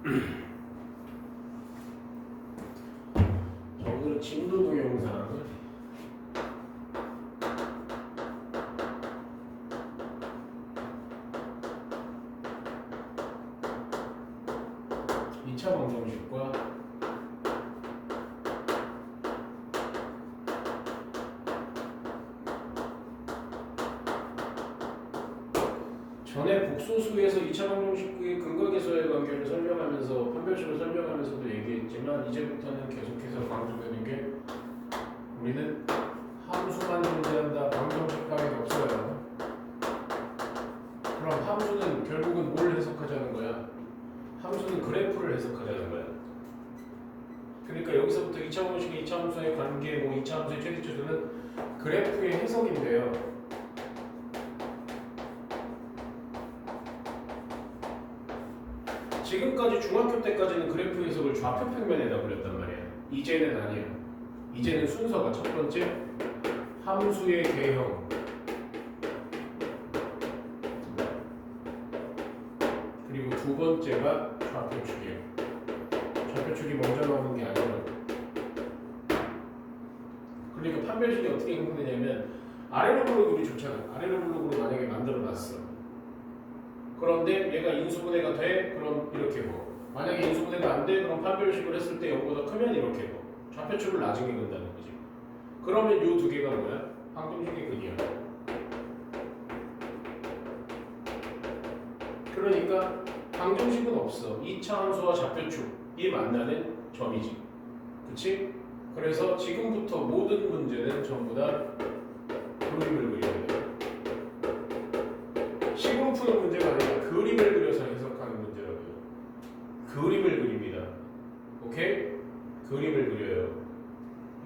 자, 오늘은 진도 동영상 2차 방정식과 전에 복소수에서 2차 방정식의 근각에서의 관계를 설명하면서 판별식을 설명하면서도 얘기했지만 이제부터는 계속해서 강조되는 게 우리는 함수만 존재한다. 방정식 따위가 없어요. 그럼 함수는 결국은 뭘 해석하자는 거야? 함수는 그래프를 해석하자는 거야. 그러니까 여기서부터 2차 방정식의 2차 함수의 관계, 2차 함수의 최대치수는 그래프의 해석인데요. 지금까지 중학교 때까지는 그래프 해석을 좌표 평면에다 그렸단 말이야. 이제는 아니야. 이제는 순서가 첫 번째 함수의 개형, 그리고 두 번째가 좌표축이에요. 좌표축이 먼저 나오는 게 아니라. 그러니까 판별식이 어떻게 형성되냐면 아래로 블록이 좋잖아. 아래로 블록으로 만약에 만들어놨어. 그런데 얘가 인수분해가 돼? 그럼 이렇게 뭐. 만약에 인수분해가 안 돼? 그럼 판별식을 했을 때 0보다 크면 이렇게 뭐. 좌표축을 나중에 그린다는 거지. 그러면 이 두 개가 뭐야? 방정식의 근이야. 그러니까 방정식은 없어. 2차 함수와 좌표축이 만나는 점이지. 그치? 그래서 지금부터 모든 문제는 전부 다 그림을 그려야 돼. 식으로 푸는 문제가 아니라 그림을 그려서 해석하는 문제라고요. 그림을 그립니다. 오케이? 그림을 그려요.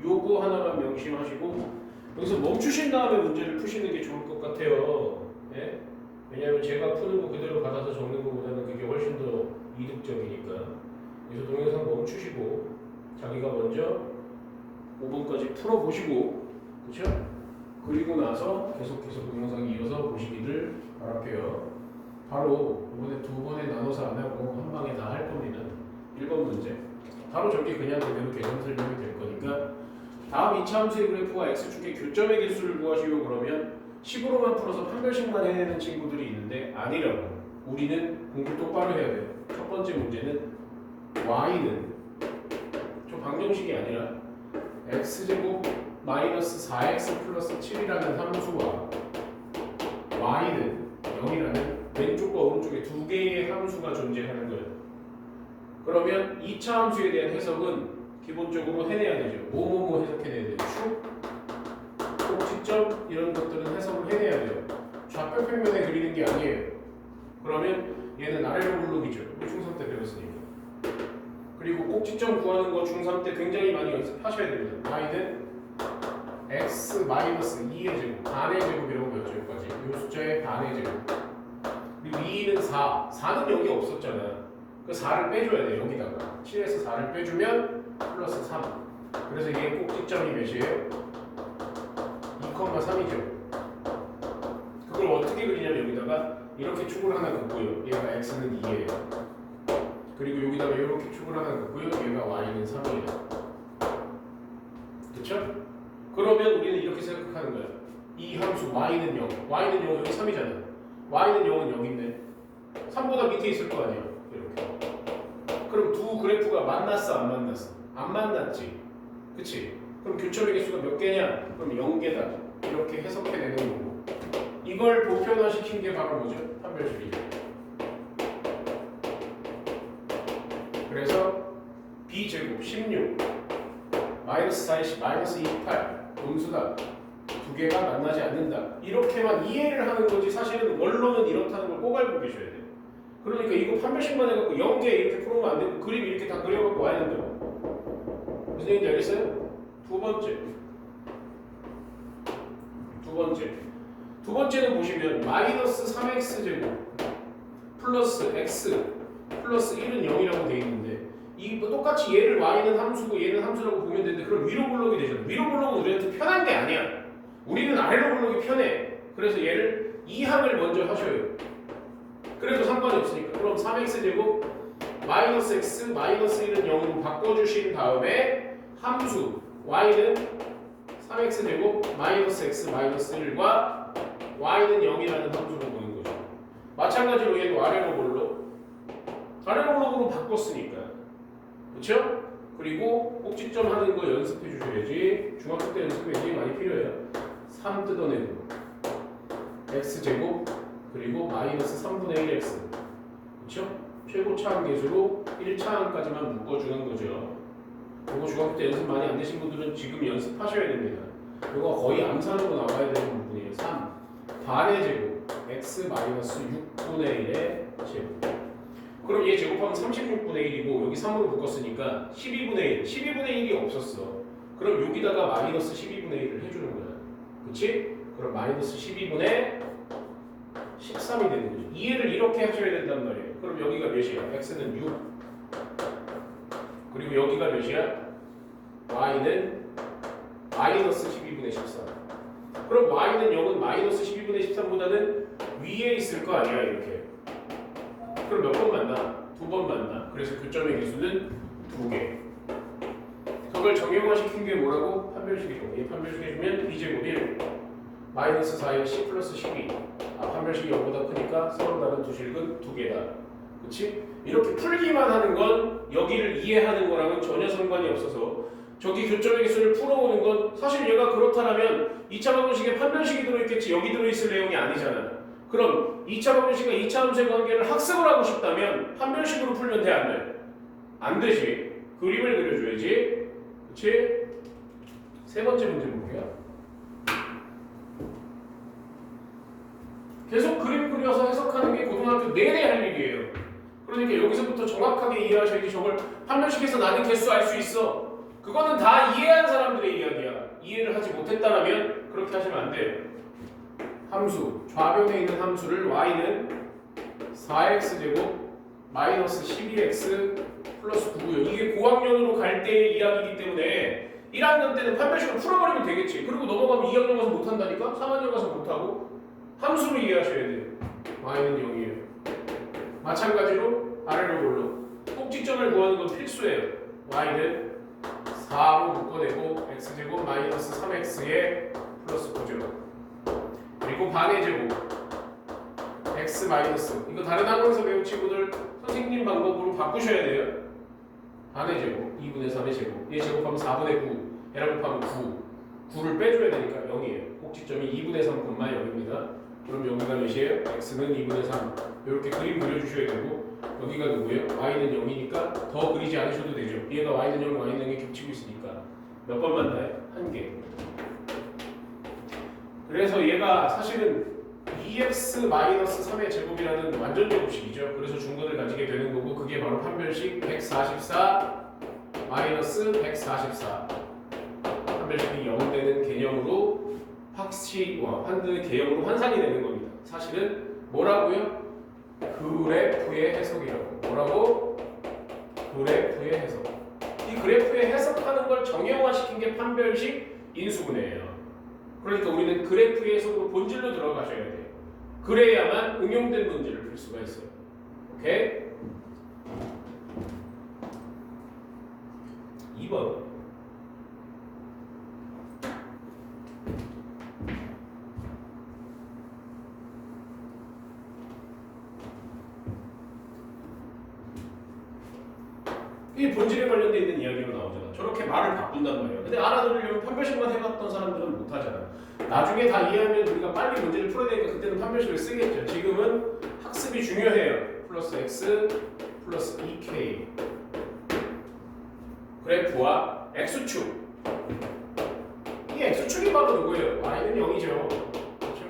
요거 하나만 명심하시고 여기서 멈추신 다음에 문제를 푸시는 게 좋을 것 같아요. 예? 왜냐하면 제가 푸는 거 그대로 받아서 적는 것보다는 그게 훨씬 더 이득적이니까. 그래서 동영상 멈추시고 자기가 먼저 5번까지 풀어보시고, 그렇죠? 그리고 나서 계속해서 동영상 이어서 보시기를 바랄게요. 바로 이번에 두 번에 나눠서 안 하고 한 방에 다 할 겁니다. 1번 문제. 바로 저게 그냥 그대로 계산 설명이 될 거니까 다음 2차 함수의 그래프와 x축의 교점의 개수를 구하시오. 그러면 식으로만 풀어서 판별식만 해내는 친구들이 있는데 아니라고. 우리는 공부 똑바로 해야 돼요. 첫 번째 문제는 y는 저 방정식이 아니라 x제곱 마이너스 4x 플러스 7이라는 함수와 y는 0이라는 왼쪽과 오른쪽에 두 개의 함수가 존재하는 거예요. 그러면 2차 함수에 대한 해석은 기본적으로 해내야 되죠. 뭐뭐뭐 해석해내야 되죠. 축, 꼭지점 이런 것들은 해석을 해내야 돼요. 좌표 평면에 그리는 게 아니에요. 그러면 얘는 아래로 블록이죠. 우리 중3 때 배웠으니까. 그리고 꼭지점 구하는 거 중3 때 굉장히 많이 연습하셔야 됩니다. y는 x 2의 제곱, 반의 제곱이라고 배웠죠. 여기까지. 이 숫자의 반의 제곱. 그리고 2는 4. 4는 여기 없었잖아. 그 4를 빼줘야 돼. 여기다가 7에서 4를 빼주면 플러스 3. 그래서 이게 꼭지점이 몇이에요? 2,3이죠. 그걸 어떻게 그리냐면 여기다가 이렇게 축을 하나 긋고요. 얘가 x는 2예요. 그리고 여기다가 이렇게 축을 하나 긋고요. 얘가 y는 3이에요. 그쵸? 그러면 우리는 이렇게 생각하는 거야. 이 함수 y는 0. y는 0, 여기 3이잖아. y는 0은 여기인데 3보다 밑에 있을 거 아니야. 이렇게. 그럼 두 그래프가 만났어, 안 만났어? 안 만났지. 그치? 그럼 교점의 개수가 몇 개냐? 그럼 0개다. 이렇게 해석해내는 거고. 이걸 보편화시킨 게 바로 뭐죠? 판별식이죠. 그래서 b제곱 16 마이너스 40 마이너스 28 음수다. 두 개가 만나지 않는다. 이렇게만 이해를 하는 거지 사실은 원론은 이렇다는 걸 꼭 알고 계셔야 돼요. 그러니까 이거 판별식만 해갖고 0개 이렇게 풀으면 안 되고 그림 이렇게 다 그려갖고 와야 된다고. 무슨 얘기인지 알겠어요? 두 번째는 보시면 마이너스 3x 제곱 플러스 x 플러스 1은 0이라고 돼 있는데 이거 똑같이 얘를 y는 함수고 얘는 함수라고 보면 되는데 그럼 위로 블록이 되잖아. 위로 블록은 우리한테 편한 게 아니야. 우리는 아래로 블록이 편해. 그래서 얘를 2항을 먼저 하셔요. 그래도 상관이 없으니까. 그럼 3x 제곱 마이너스 x 마이너스 1은 0으로 바꿔주신 다음에 함수 y는 3x 제곱 마이너스 x 마이너스 1과 y는 0이라는 함수로 보는 거죠. 마찬가지로 얘도 아래로 바꿨으니까 그렇죠? 그리고 꼭지점 하는 거 연습해 주셔야지. 중학교 때 연습해야지 많이 필요해요. 3 뜯어내고 x 제곱 그리고 마이너스 3분의 1x 그렇죠? 최고차항계수로 1차항까지만 묶어주는 거죠. 이거 중학교 때 연습 많이 안 되신 분들은 지금 연습하셔야 됩니다. 이거 거의 암산으로 나와야 되는 부분이에요. 3 반의 제곱 x 마이너스 6분의 1의 제곱. 그럼 얘 제곱하면 36분의 1이고 여기 3으로 묶었으니까 12분의 1 12분의 1이 없었어. 그럼 여기다가 마이너스 12분의 1을 해주는 거야. 그치? 그럼 마이너스 12분의 13이 되는 거죠. 이해를 이렇게 하셔야 된단 말이에요. 그럼 여기가 몇이야? x는 6 그리고 여기가 몇이야? y는 마이너스 12분의 13. 그럼 y는 0은 마이너스 12분의 13보다는 위에 있을 거 아니야 이렇게. 그럼 몇 번 만나? 2번 만나. 그래서 교점의 개수는 2개. 저걸 정형화시킨 게 뭐라고? 판별식이죠. 얘 판별식 해주면 2제곱 1 마이너스 4에 10 플러스 12. 판별식이 0보다 크니까 서로 다른 두 실근 2개다. 그치? 이렇게 풀기만 하는 건 여기를 이해하는 거랑은 전혀 상관이 없어서 저기 교점의 개수를 풀어오는 건 사실 얘가 그렇다면 2차 방정식에 판별식이 들어있겠지 여기 들어있을 내용이 아니잖아. 그럼 2차 방정식과 2차 함수의 관계를 학습을 하고 싶다면 판별식으로 풀면 돼? 안 돼? 안 되지. 그림을 그려줘야지. 그치? 세 번째 문제 볼게요. 계속 그림 그려서 해석하는 게 고등학교 내내 할 일이에요. 그러니까 여기서부터 정확하게 이해하셔야지. 저걸 판별식에서 나는 개수 알 수 있어. 그거는 다 이해한 사람들의 이야기야. 이해를 하지 못했다면 그렇게 하시면 안 돼요. 함수, 좌변에 있는 함수를 y는 4x제곱 마이너스 12x 플러스 9고요. 이게 고학년으로 갈 때의 이야기이기 때문에 1학년 때는 판별식으로 풀어버리면 되겠지. 그리고 넘어가면 2학년 가서 못한다니까? 3학년 가서 못하고 함수로 이해하셔야 돼요. y는 0이에요. 마찬가지로 아래로 꼭지점을 구하는 건 필수예요. y는 4로 묶어내고 x제곱 마이너스 3x에 플러스 9죠. 그리고 반의 제곱 x 마이너스 이거 다른 학원에서 배운 친구들 선생님 방법으로 바꾸셔야 돼요. 반의 제곱 2분의 3의 제곱 얘 제곱하면 4분의 9 얘랑 곱하면 9를 빼줘야 되니까 0이에요. 꼭지점이 2분의 3, 0입니다. 그럼 여기가 몇이에요? x는 2분의 3 이렇게 그림 그려주셔야 되고 여기가 누구예요? y는 0이니까 더 그리지 않으셔도 되죠. 얘가 y는 0, y는 0이 겹치고 있으니까 몇 번 만나요? 1개. 그래서 얘가 사실은 2x-3의 제곱이라는 완전 제곱식이죠. 그래서 중근을 가지게 되는 거고 그게 바로 판별식 144 마이너스 144 판별식이 0 되는 개념으로 환등의 개념으로 환산이 되는 겁니다. 사실은 뭐라고요? 그래프의 해석이라고. 뭐라고? 그래프의 해석. 이 그래프의 해석하는 걸 정형화시킨 게 판별식 인수분해예요. 그러니까 우리는 그래프의 해석으로 본질로 들어가셔야 돼요. 그래야만 응용된 문제를 풀 수가 있어요. 오케이? 2번. 이 본질에 관련돼 있는 이야기로 나오잖아. 저렇게 말을 바꾼단 말이야. 근데 알아들으려면 판별식만 해봤던 사람들은 못하잖아. 나중에 다 이해하면 우리가 빨리 문제를 풀어야 되니까 그때는 판별식을 쓰겠죠. 지금은 학습이 중요해요. 플러스 x 플러스 2k 그래프와 x축. 이 x축이 바로 누구예요? y는 0이죠. 그렇죠?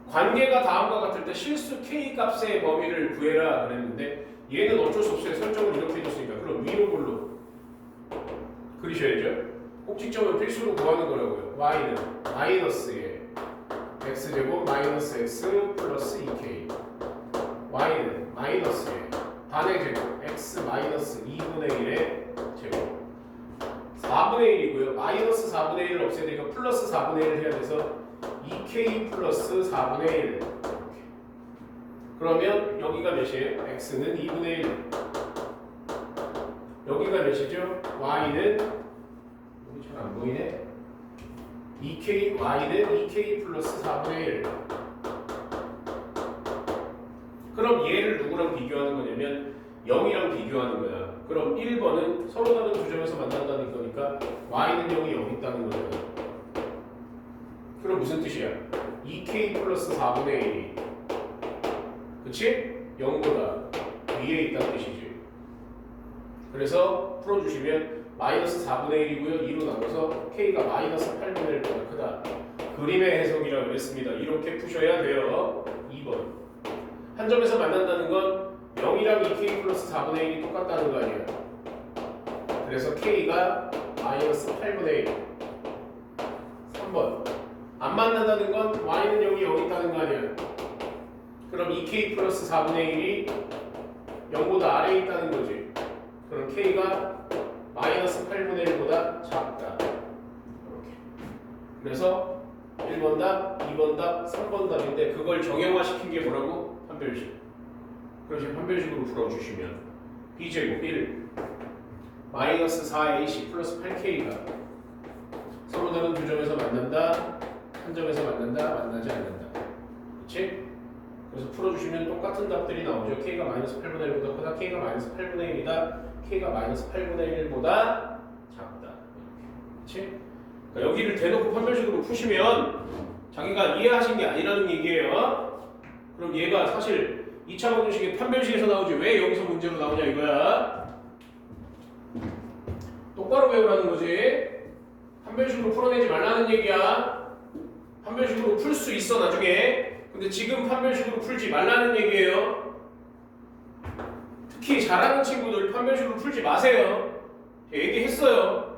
관계가 다음과 같을 때 실수 k 값의 범위를 구해라 그랬는데 얘는 어쩔 수 없어요. 설정을 이렇게 해줬으니까. 그럼 위로 글로 그리셔야죠. 꼭지점은 필수로 구하는 거라고요. y는 마이너스에 x제곱 마이너스 x 플러스 2k y는 마이너스에 반의 제곱 x 마이너스 2분의 1의 제곱 4분의 1이고요. 마이너스 4분의 1을 없애야 되니까 플러스 4분의 1을 해야 돼서 2k 플러스 4분의 1 그러면 여기가 몇이에요? x는 2분의 1 여기가 몇이죠? y는 여기 잘 안 보이네. 2k y는 2k 플러스 4분의 1. 그럼 얘를 누구랑 비교하는 거냐면 0이랑 비교하는 거야. 그럼 1번은 서로 다른 두 점에서 만난다는 거니까 y는 0이 여기 있다는 거잖아. 그럼 무슨 뜻이야? 2k 플러스 4분의 1이 그치? 0보다 위에 있다는 뜻이지. 그래서 풀어주시면 마이너스 4분의 1이고요. 2로 나눠서 k가 마이너스 8분의 1보다 크다. 그림의 해석이라고 그랬습니다. 이렇게 푸셔야 돼요. 2번. 한 점에서 만난다는 건 0이랑 2k 플러스 4분의 1이 똑같다는 거 아니에요. 그래서 k가 마이너스 8분의 1. 3번. 안 만난다는 건 y는 0이 여기 있다는 거 아니에요. 그럼 2k 플러스 4분의 1이 0보다 아래에 있다는 거지. 그럼 k가 마이너스 8분의 1보다 작다. 이렇게. 그래서 1번 답, 2번 답, 3번 답인데 그걸 정형화시킨 게 뭐라고? 판별식. 그래서 판별식으로 풀어주시면 b제곱 1 마이너스 4ac 플러스 8k가 서로 다른 두 점에서 만난다. 한 점에서 만난다. 만나지 않는다. 그치? 그래서 풀어주시면 똑같은 답들이 나오죠. k가 마이너스 8분의 1보다 크다. k가 마이너스 8분의 1이다. k가 마이너스 8분의 1보다 작다. 그치? 그러니까 여기를 대놓고 판별식으로 푸시면 자기가 이해하신 게 아니라는 얘기예요. 그럼 얘가 사실 2차 방정식의 판별식에서 나오지 왜 여기서 문제로 나오냐 이거야. 똑바로 외우라는 거지. 판별식으로 풀어내지 말라는 얘기야. 판별식으로 풀 수 있어 나중에. 근데 지금 판별식으로 풀지 말라는 얘기예요. 특히 잘하는 친구들 판별식으로 풀지 마세요. 얘기했어요.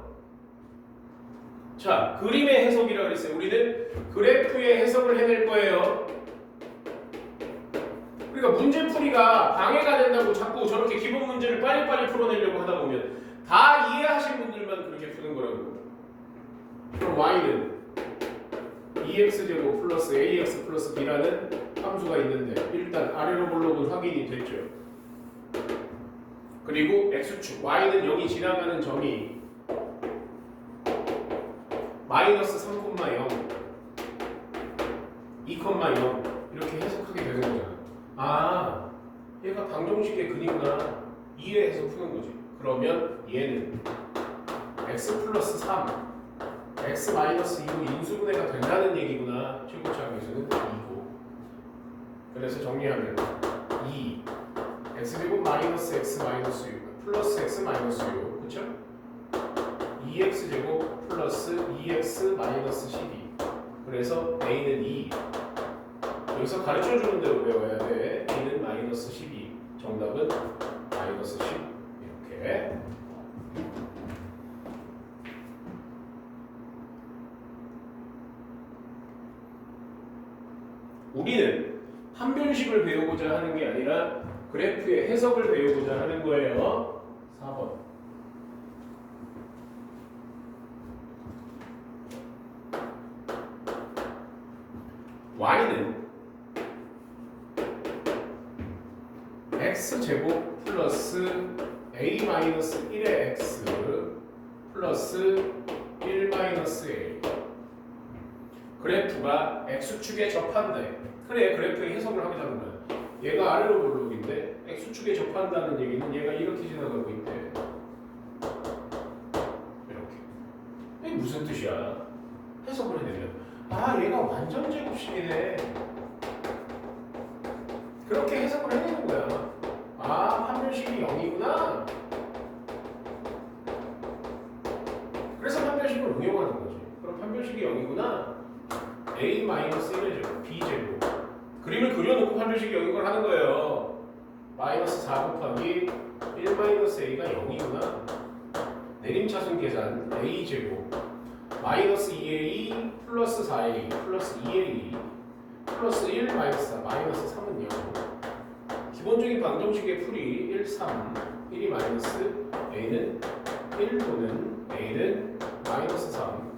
자, 그림의 해석이라고 그랬어요. 우리는 그래프의 해석을 해낼 거예요. 그러니까 문제풀이가 방해가 된다고 자꾸 저렇게 기본 문제를 빨리빨리 풀어내려고 하다 보면 다 이해하신 분들만 그렇게 푸는 거라고. 그럼 y는 2x제곱 플러스 ax 플러스 b라는 함수가 있는데 일단 아래로 볼록은 확인이 됐죠. 그리고 x축 y는 여기 지나가는 점이 마이너스 3,0 2,0 이렇게 해석하게 되는 거잖아. 아, 얘가 방정식의 근이구나. 이해해서 푸는 거지. 그러면 얘는 x 플러스 3 x 마이너스 2로 인수분해가 된다는 얘기구나. 최고차항에서는 2고. 그래서 정리하면 2 x제곱 마이너스 x 마이너스 6 플러스 x 마이너스 6 그쵸? 2x제곱 플러스 2x 마이너스 12 그래서 a는 2 여기서 가르쳐주는 대로 외워야 돼. a는 마이너스 12 정답은 마이너스 10 이렇게. 우리는 판별식을 배우고자 하는 게 아니라 그래프의 해석을 배우고자 하는 거예요. 4번. y는 x제곱 플러스 a 마이너스 1의 x 플러스 1 마이너스 a 그래프가 x축에 접한대. 그래, 그래프의 해석을 하자는 거야. 얘가 아래로 볼록인데 x축에 접한다는 얘기는 얘가 이렇게 지나가고 있대. 이렇게. 이게 무슨 뜻이야? 해석을 해내면 아, 얘가 완전 제곱식이네. 그렇게 해석을 해내는 거야. 아, 판별식이 0이구나. 그래서 판별식을 응용하는 거지. 그럼 판별식이 0이구나. a-1의 제곱, b제곱. 그림을 그려놓고 판별식이 0인 걸 하는 거예요. 마이너스 4 곱하기 1-a가 0이구나. 내림차순 계산 a제곱 마이너스 2a 플러스 4a 플러스 2a 플러스 1 마이너스 4 마이너스 3은 0. 기본적인 방정식의 풀이 1, 3 1이 마이너스 a는 1 또는 a는 마이너스 3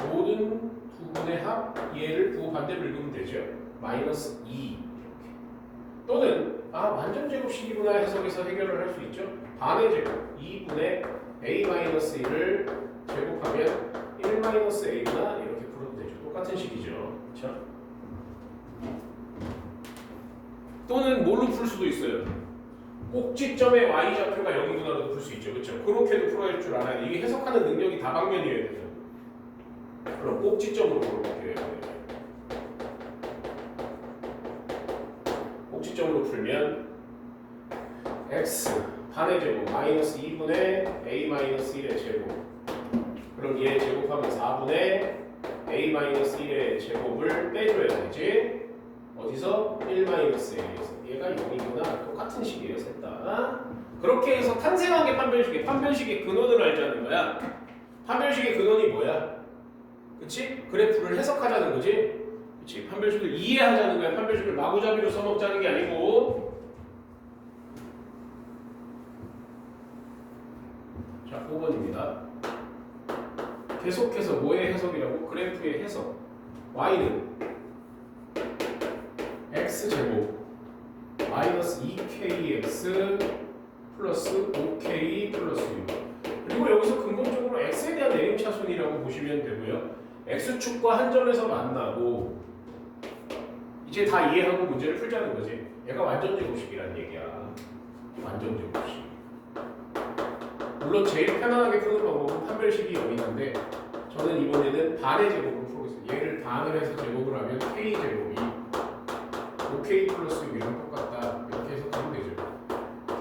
모든 부분의 합 얘를 부호 반대로 읽으면 되죠. 마이너스 2 이렇게. 또는 아 완전 제곱식이구나 해석해서 해결을 할 수 있죠. 반의 제곱 2분의 a-1을 제곱하면 1-a구나 이렇게 풀어도 되죠. 똑같은 식이죠. 그렇죠? 또는 뭘로 풀 수도 있어요. 꼭지점의 y좌표가 여기구나로 풀 수 있죠. 그렇죠? 그렇게도 풀어야 할 줄 알아야 돼. 이게 해석하는 능력이 다방면이어야 되죠. 그럼 꼭지점으로 풀어볼게요. 꼭지점으로 풀면 x 반의 제곱 마이너스 2분의 a-1의 제곱 그럼 얘 제곱하면 4분의 a-1의 제곱을 빼줘야 되지. 어디서? 1-a에서 얘가 0이구나. 똑같은 식이에요. 셋 다. 그렇게 해서 탄생한 게 판별식이에요. 판별식의 근원을 알자는 거야. 판별식의 근원이 뭐야? 그치? 그래프를 해석하자는 거지. 그치? 판별식을 이해하자는 거야. 판별식을 마구잡이로 써먹자는 게 아니고. 자, 5번입니다. 계속해서 뭐의 해석이라고? 그래프의 해석. y는 x제곱 마이너스 2kx 플러스 5k 플러스 6 그리고 여기서 근본적으로 x에 대한 내림차순이라고 보시면 되고요. x축과 한 점에서 만나고 이제 다 이해하고 문제를 풀자는 거지. 얘가 완전 제곱식이라는 얘기야. 완전 제곱식. 물론 제일 편안하게 푸는 방법은 판별식이 0인데 저는 이번에는 반의 제곱을 풀고 있어요. 얘를 반을 해서 제곱을 하면 k제곱이 5k 플러스 6이랑 똑같다. 이렇게 해석하면 되죠.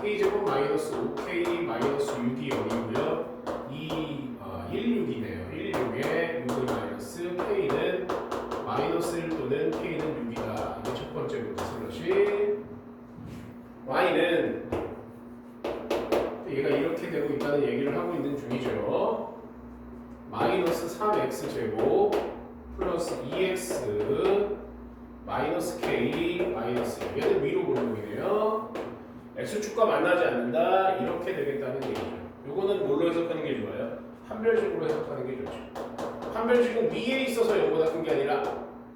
k제곱 마이너스 5k 마이너스 6이 0이고요. 16이네요. 16에 6을 마이너스 k는 마이너스 1 또는 k는 6이다. 이게 첫 번째 문제 슬러시. y는 얘가 이렇게 되고 있다는 얘기를 하고 있는 중이죠. 마이너스 3x제곱 플러스 2x 마이너스 k 마이너스 1 얘는 위로 볼록이네요. x축과 만나지 않는다 이렇게 되겠다는 얘기죠. 요거는 뭘로 해석하는 게 좋아요? 판별식으로 해석하는 게 좋죠. 판별식은 위에 있어서 0보다 큰 게 아니라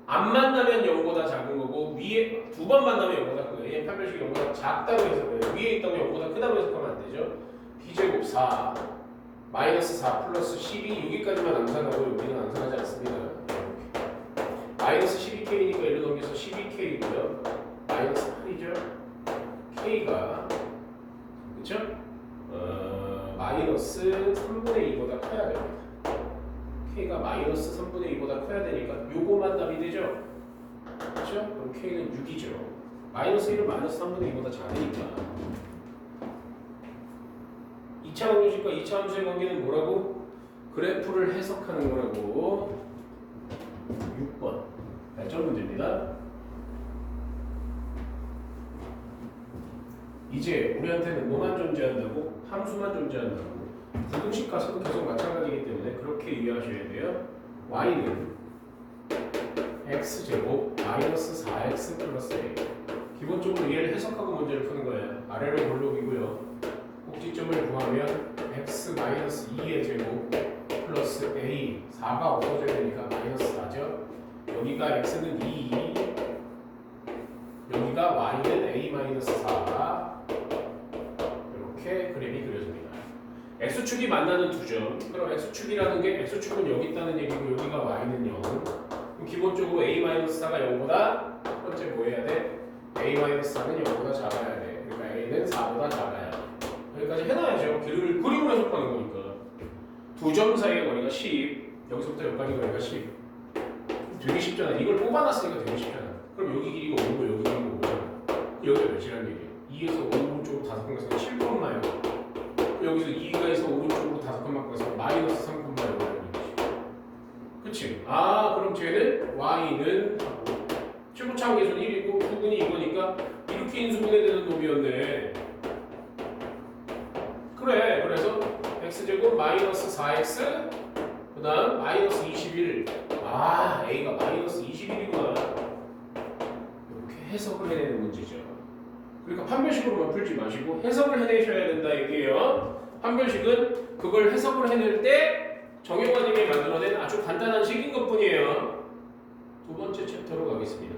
안 만나면 0보다 작은 거고 위에 두 번 만나면 0보다 큰 거예요. 판별식이 0보다 작다고 해석해요. 위에 있다고 0보다 크다고 해석하면 안 되죠. b제곱 4 마이너스 4 플러스 12 여기까지만 암산하고 여기는 암산하지 않습니다. 마이너스 12k니까 1로 넘겨서 12k이고요. 마이너스 8이죠. k가 그쵸? 마이너스 3분의 2보다 커야 됩니다. k가 마이너스 3분의 2보다 커야 되니까 요거만 답이 되죠? 그쵸? 그럼 k는 6이죠. 마이너스 1은 마이너스 3분의 2보다 작으니까 2차 방정식과 2차 함수의 관계는 뭐라고? 그래프를 해석하는 거라고. 6번 발전 문제입니다. 이제 우리한테는 뭐만 존재한다고? 함수만 존재한다고. 부등식 가서도 계속 마찬가지이기 때문에 그렇게 이해하셔야 돼요. y는 x제곱 마이너스 4x 플러스 a. 기본적으로 얘를 해석하고 문제를 푸는 거예요. 아래로 볼록이고요. 꼭지점을 구하면 x 마이너스 2의 제곱 플러스 a 4가 없어져야 되니까 마이너스 4죠. 여기가 x는 2 여기가 y는 a 마이너스 4 이렇게 그림이 그려집니다. x축이 만나는 두 점. 그럼 x축이라는 게 x축은 여기 있다는 얘기고 여기가 y는 0. 그럼 기본적으로 a 마이너스 4가 0보다 첫 번째 뭐 해야 돼? a 마이너스 4는 0보다 작아야 돼. 그러니까 a는 4보다 작아야 돼. 여기까지 해놔야죠. 그림을 해석하는 거니까. 두 점 사이의 거리가 10 여기서부터 여기까지 거리가 10 되게 쉽잖아. 이걸 뽑아놨으니까 되게 쉽잖아. 그럼 여기 길이가 5고 여기 길이가 5잖아. 여기가 몇이란 얘기야? 2에서 5분 쪽으로 5칸 가서 7콤마요. 여기서 2가 해서 5분 쪽으로 5칸만 가서 마이너스 3콤마요라는 얘기지. 그치? 아 그럼 쟤는 y는 최고차항 계수는 1이고 부분이 이거니까 이렇게 인수분해되는 놈이었네. 그래. 그래서 x제곱 마이너스 4x 그 다음 마이너스 21 아 a가 마이너스 21이구나 이렇게 해석을 해내는 문제죠. 그러니까 판별식으로만 풀지 마시고 해석을 해내셔야 된다 얘기예요. 판별식은 그걸 해석을 해낼 때 정형화님이 만들어낸 아주 간단한 식인 것뿐이에요. 두 번째 챕터로 가겠습니다.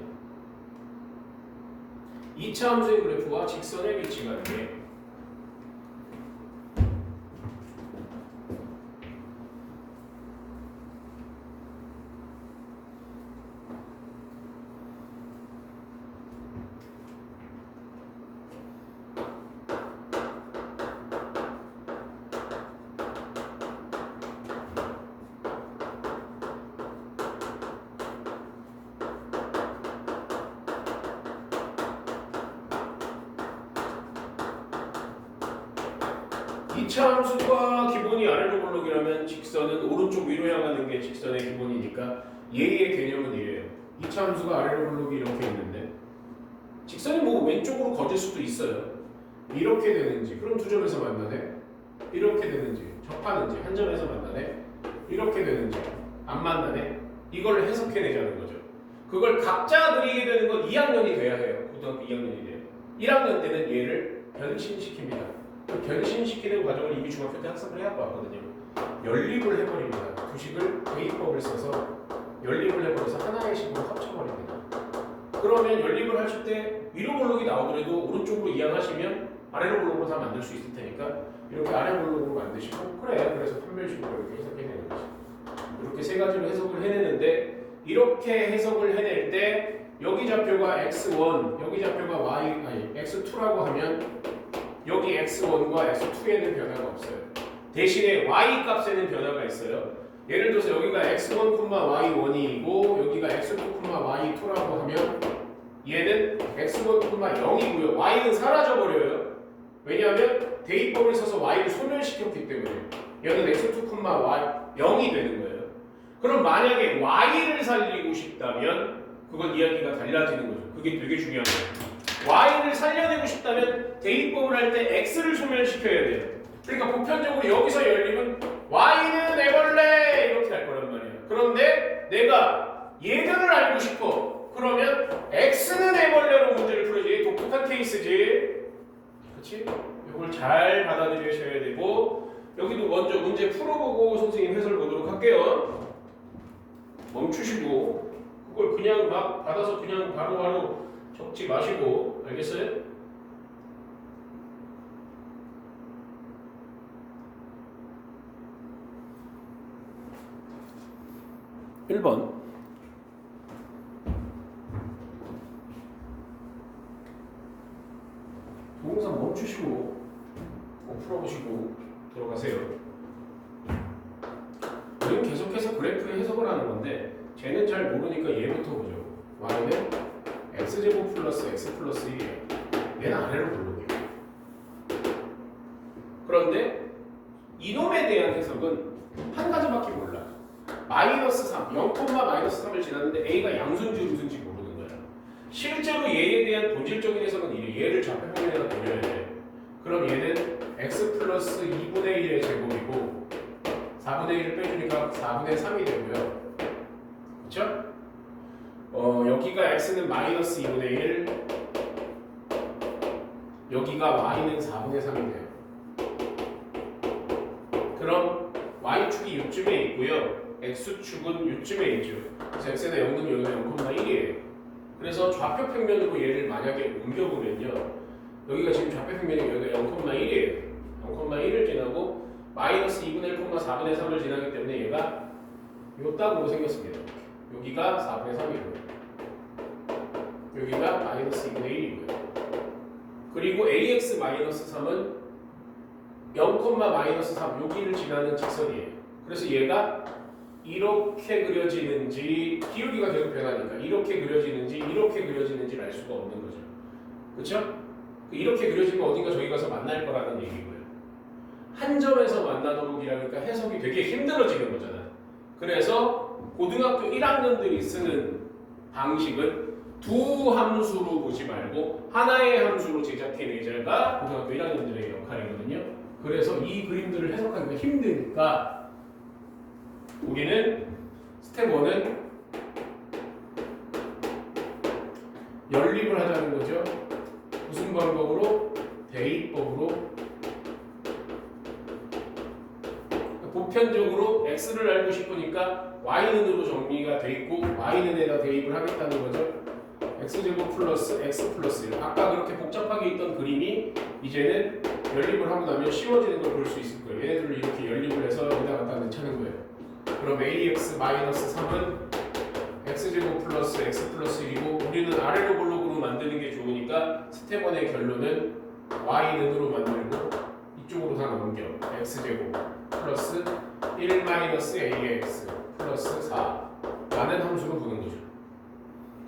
2차 함수의 그래프와 직선의 위치관계. 이차 함수가 기본이 아래로 볼록이라면 직선은 오른쪽 위로 향하는 게 직선의 기본이니까 얘의 개념은 이래요. 2차 함수가 아래로 볼록이 이렇게 있는데 직선이 뭐 왼쪽으로 거질 수도 있어요. 이렇게 되는지 그럼 두 점에서 만나네. 이렇게 되는지 접하는지 한 점에서 만나네. 이렇게 되는지 안 만나네. 이걸 해석해내자는 거죠. 그걸 각자 그리게 되는 건 2학년이 돼야 해요. 고등학교 2학년이 돼요. 1학년 때는 얘를 변신시킵니다. 변신시키는 과정을 이미 중학교 때 학습을 해갖고 왔거든요. 연립을 해버립니다. 두식을 대입법을 써서 연립을 해버려서 하나의 식으로 합쳐버립니다. 그러면 연립을 하실 때 위로 볼록이 나오더라도 오른쪽으로 이항하시면 아래로 볼록으로 다 만들 수 있을 테니까 이렇게 아래 볼록으로 만드시고 그래 그래서 판별식으로 이렇게 해석해내는 거죠. 이렇게 세 가지로 해석을 해내는데 이렇게 해석을 해낼 때 여기 좌표가 x1 여기 좌표가 y 아니 x2라고 하면 여기 x1과 x2에는 변화가 없어요. 대신에 y 값에는 변화가 있어요. 예를 들어서 여기가 x1, y1이고 여기가 x2, y2라고 하면 얘는 x1, 0이고요. y는 사라져버려요. 왜냐하면 대입법을 써서 y를 소멸시켰기 때문에 얘는 x2, y 0이 되는 거예요. 그럼 만약에 y를 살리고 싶다면 그건 이야기가 달라지는 거죠. 그게 되게 중요한 거예요. y를 살려내고 싶다면 대입법을 할 때 x를 소멸시켜야 돼요. 그러니까 보편적으로 여기서 연립은 y는 애벌레 이렇게 할 거란 말이에요. 그런데 내가 얘들을 알고 싶어. 그러면 x는 애벌레로 문제를 풀어야지. 얘 독특한 케이스지. 그렇지? 이걸 잘 받아들이셔야 되고 여기도 먼저 문제 풀어보고 선생님 해설 보도록 할게요. 멈추시고 그걸 그냥 막 받아서 그냥 바로바로 적지 마시고 알겠어요? (1번) 동영상 멈추시고 풀어보시고 들어가세요. 우리는 계속해서 그래프의 해석을 하는 건데 쟤는 잘 모르니까 얘부터 보죠. y는 x제곱 플러스 x 플러스 1이에요. 얘는 아래로 볼록이에요. 그런데 이놈에 대한 해석은 한 가지밖에 몰라. 마이너스 3, 0, 마이너스 3을 지났는데 a가 양수인지 음수인지 모르는 거야. 실제로 얘에 대한 본질적인 해석은 이래. 얘를 좌표평면에다 돌려야 돼. 그럼 얘는 x 플러스 2분의 1의 제곱이고 4분의 1을 빼주니까 4분의 3이 되고요. 그쵸? 여기가 x는 마이너스 2분의 1 여기가 y는 4분의 3이 돼요. 그럼 y축이 요쯤에 있고요. x축은 요쯤에 있죠. 그래서 x는 0 넣으면 여기가 0,1이에요. 그래서 좌표평면으로 얘를 만약에 옮겨보면요. 여기가 지금 좌표평면이 여기가 0,1이에요. 0,1을 지나고 마이너스 2분의 1, 4분의 3을 지나기 때문에 얘가 요 딱으로 생겼습니다. 여기가 4분의 3이고요. 여기가 마이너스 2분의 1이고요. 그리고 ax 마이너스 3은 0, 마이너스 3 여기를 지나는 직선이에요. 그래서 얘가 이렇게 그려지는지 기울기가 계속 변하니까 이렇게 그려지는지 이렇게 그려지는지를 알 수가 없는 거죠. 그렇죠? 이렇게 그려지면 어딘가 저기 가서 만날 거라는 얘기고요. 한 점에서 만나도록이라니까 해석이 되게 힘들어지는 거잖아요. 그래서 고등학교 1학년들이 쓰는 방식은 두 함수로 보지 말고 하나의 함수로 제작해내자가 고등학교 1학년들의 역할이거든요. 그래서 이 그림들을 해석하기가 힘드니까 우리는 스텝 1은 연립을 하자는 거죠. 무슨 방법으로? 대입법으로. 보편적으로 x를 알고 싶으니까 y는으로 정리가 돼 있고 y는에다 대입을 하겠다는 거죠. x제곱 플러스 x 플러스 1. 아까 그렇게 복잡하게 있던 그림이 이제는 연립을 하고 나면 쉬워지는 걸 볼 수 있을 거예요. 얘네들을 이렇게 연립을 해서 여기다 갖다 넣자는 거예요. 그럼 ax 마이너스 3은 x제곱 플러스 x 플러스 1이고 우리는 아래로 볼록으로 만드는 게 좋으니까 스텝 1의 결론은 y는으로 만들고 이쪽으로 다 넘겨. x제곱 플러스 1 마이너스 ax 플러스 4 라는 함수로 보는 거죠.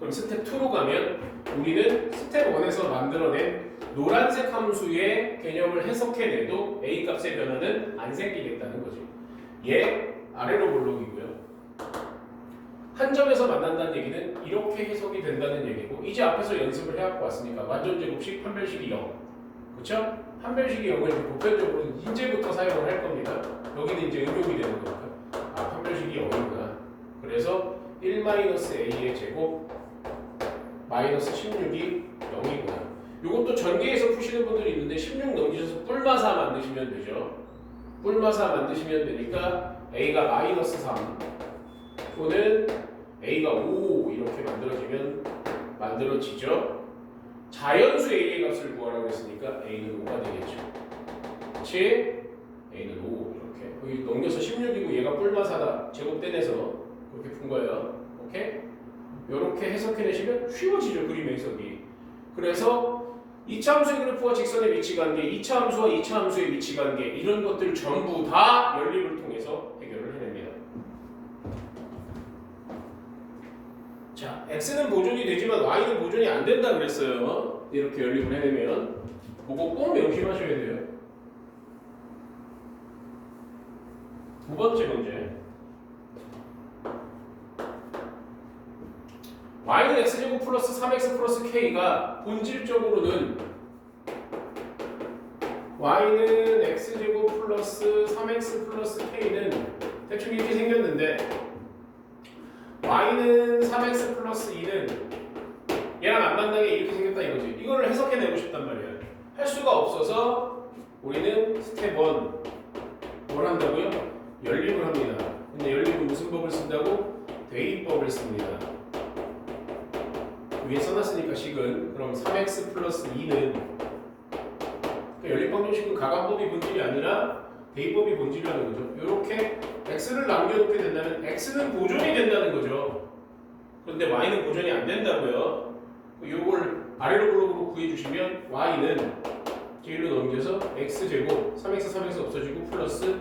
그럼 스텝 2로 가면 우리는 스텝 1에서 만들어낸 노란색 함수의 개념을 해석해내도 a 값의 변화는 안 생기겠다는 거죠. 얘 아래로 볼록이고요. 한 점에서 만난다는 얘기는 이렇게 해석이 된다는 얘기고 이제 앞에서 연습을 해갖고 왔으니까 완전 제곱식 판별식이 0. 그쵸? 판별식이 0을 이제 보편적으로 이제부터 사용을 할 겁니다. 여기는 이제 응용이 되는 거니까. 아, 판별식이 0이구나. 그래서 1-a의 제곱 마이너스 16이 0이구나. 요것도 전개해서 푸시는 분들이 있는데 16 넘기셔서 뿔마사 만드시면 되죠. 뿔마사 만드시면 되니까 a가 마이너스 3 또는 a가 5 이렇게 만들어지죠. 자연수 a의 값을 구하라고 했으니까 a는 5가 되겠죠. 그치? a는 5 이렇게 여기 넘겨서 16이고 얘가 뿔마사다 제곱 떼내서 그렇게 푼 거예요. 오케이? 이렇게 해석해내시면 쉬워지죠. 그림의 해석이. 그래서 2차 함수의 그래프와 직선의 위치 관계, 2차 함수와 2차 함수의 위치 관계 이런 것들 전부 다 연립을 통해서 해결을 해냅니다. 자, x는 보존이 되지만 y는 보존이 안 된다 그랬어요. 이렇게 연립을 해내면 그거 꼭 명심하셔야 돼요. 두 번째 문제. y는 x제곱 플러스 3x 플러스 k가 본질적으로는 y는 x제곱 플러스 3x 플러스 k는 대충 이렇게 생겼는데 y는 3x 플러스 2는 얘랑 안 만나게 이렇게 생겼다 이거지. 이거를 해석해내고 싶단 말이야. 할 수가 없어서 우리는 스텝 1 뭘 한다고요? 연립을 합니다. 근데 연립은 무슨 법을 쓴다고? 대입법을 씁니다. 위에 써놨으니까 식은 그럼 3x 플러스 2는 연립방정식은 가간법이 본질이 아니라 대입법이 본질이라는 거죠. 이렇게 x를 남겨놓게 된다면 x는 보존이 된다는 거죠. 그런데 y는 보존이 안 된다고요. 이걸 아래로 블록으로 구해주시면 y는 제1로 넘겨서 x제곱 3x 3x 없어지고 플러스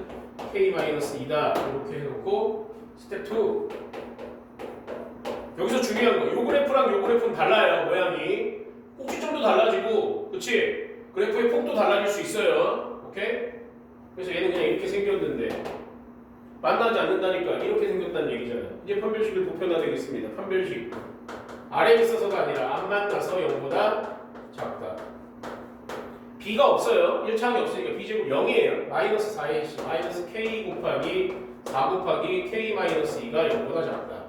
k-2다 이렇게 해놓고 스텝 2 여기서 중요한 거, 요 그래프랑 요 그래프는 달라요. 모양이 꼭지점도 달라지고, 그치? 그래프의 폭도 달라질 수 있어요. 오케이? 그래서 얘는 그냥 이렇게 생겼는데 만나지 않는다니까 이렇게 생겼다는 얘기잖아요. 이제 판별식을 보편화되겠습니다. 판별식 아래에 있어서가 아니라 안 만나서 0보다 작다. b가 없어요. 1차항이 없으니까 b제곱 0이에요. 마이너스 4의 마이너스 k 곱하기 4 곱하기 k-2가 0보다 작다.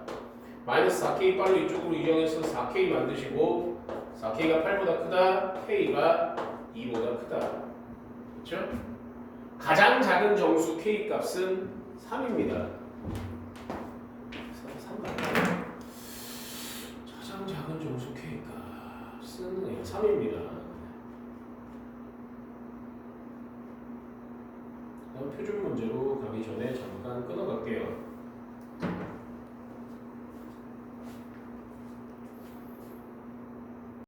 마이너스 4k 빨로 이쪽으로 이정해서 4k 만드시고 4k가 8보다 크다, k가 2보다 크다. 그렇죠? 가장 작은 정수 k 값은 3입니다. 3 가장 작은 정수 k 값은 3입니다. 다음 표준 문제로 가기 전에 잠깐 끊어갈게요.